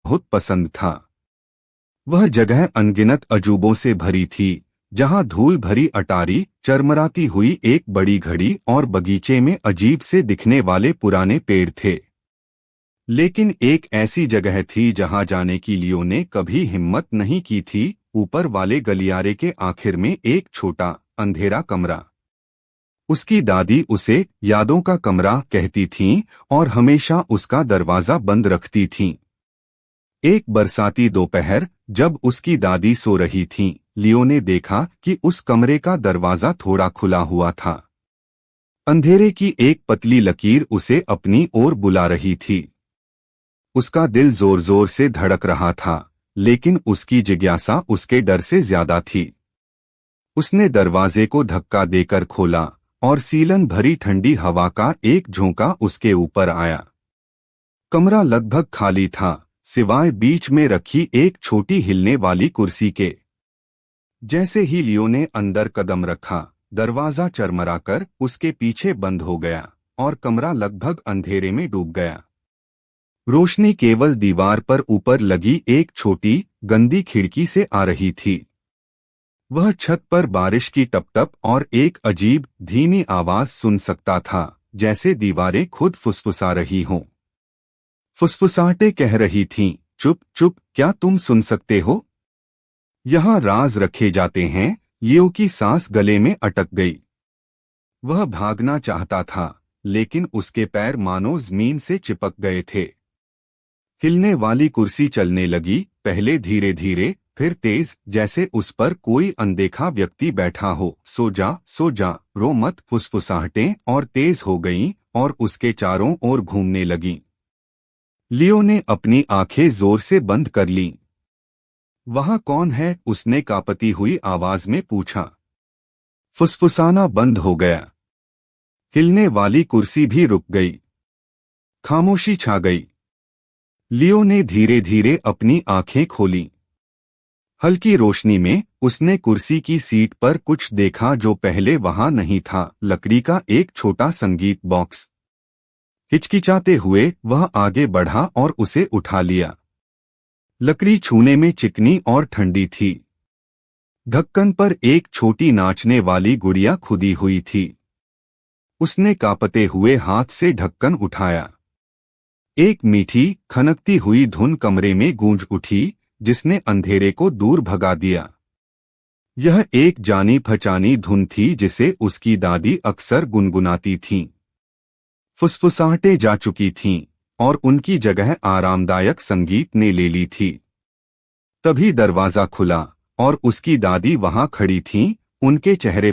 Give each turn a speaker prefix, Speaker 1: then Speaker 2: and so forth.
Speaker 1: बहुत पसंद था। वह जगह अनगिनत अजूबों से भरी थी, जहां धूल भरी अटारी, चरमराती हुई एक बड़ी घड़ी और बगीचे में अजीब से दिखने वाले पुराने पेड़ थे। लेकिन एक ऐसी जगह थी जहां जाने की लियो ने कभी हिम्मत नहीं की थी। ऊपर वाले गलियारे के आखिर में एक छोटा अंधेरा कमरा। उसकी दादी उसे यादों का कमरा कहती थीं और हमेशा उसका दरवाजा बंद रखती थीं। एक बरसाती दोपहर जब उसकी दादी सो रही थीं, लियो ने देखा कि उस कमरे का दरवाजा थोड़ा खुला हुआ था। अंधेरे की एक पतली लकीर उसे अपनी ओर बुला रही थी। उसका दिल जोर जोर से धड़क रहा था, लेकिन उसकी जिज्ञासा उसके डर से ज्यादा थी। उसने दरवाजे को धक्का देकर खोला और सीलन भरी ठंडी हवा का एक झोंका उसके ऊपर आया। कमरा लगभग खाली था, सिवाय बीच में रखी एक छोटी हिलने वाली कुर्सी के। जैसे ही लियो ने अंदर कदम रखा, दरवाजा चरमराकर उसके पीछे बंद हो गया और कमरा लगभग अंधेरे में डूब गया। रोशनी केवल दीवार पर ऊपर लगी एक छोटी गंदी खिड़की से आ रही थी। वह छत पर बारिश की टपटप और एक अजीब धीमी आवाज सुन सकता था, जैसे दीवारें खुद फुसफुसा रही हों। फुसफुसाहटें कह रही थीं, चुप चुप, क्या तुम सुन सकते हो? यहाँ राज रखे जाते हैं। लियो की सांस गले में अटक गई। वह भागना चाहता था, लेकिन उसके पैर मानो जमीन से चिपक गए थे। हिलने वाली कुर्सी चलने लगी, पहले धीरे धीरे, फिर तेज, जैसे उस पर कोई अनदेखा व्यक्ति बैठा हो। सो जा, रो मत। फुसफुसाहटें और तेज हो गईं और उसके चारों ओर घूमने लगीं। लियो ने अपनी आंखें जोर से बंद कर लीं। वहां कौन है? उसने कांपती हुई आवाज में पूछा। फुसफुसाना बंद हो गया। हिलने वाली कुर्सी भी रुक गई। खामोशी छा गई। लियो ने धीरे धीरे अपनी आंखें खोलीं। हल्की रोशनी में उसने कुर्सी की सीट पर कुछ देखा जो पहले वहां नहीं था। लकड़ी का एक छोटा संगीत बॉक्स। हिचकिचाते हुए वह आगे बढ़ा और उसे उठा लिया। लकड़ी छूने में चिकनी और ठंडी थी। ढक्कन पर एक छोटी नाचने वाली गुड़िया खुदी हुई थी। उसने कांपते हुए हाथ से ढक्कन उठाया। एक मीठी खनकती हुई धुन कमरे में गूंज उठी, जिसने अंधेरे को दूर भगा दिया। यह एक जानी पहचानी धुन थी जिसे उसकी दादी अक्सर गुनगुनाती थीं। फुसफुसाहटें जा चुकी थीं और उनकी जगह आरामदायक संगीत ने ले ली थी। तभी दरवाजा खुला और उसकी दादी वहां खड़ी थीं, उनके चेहरे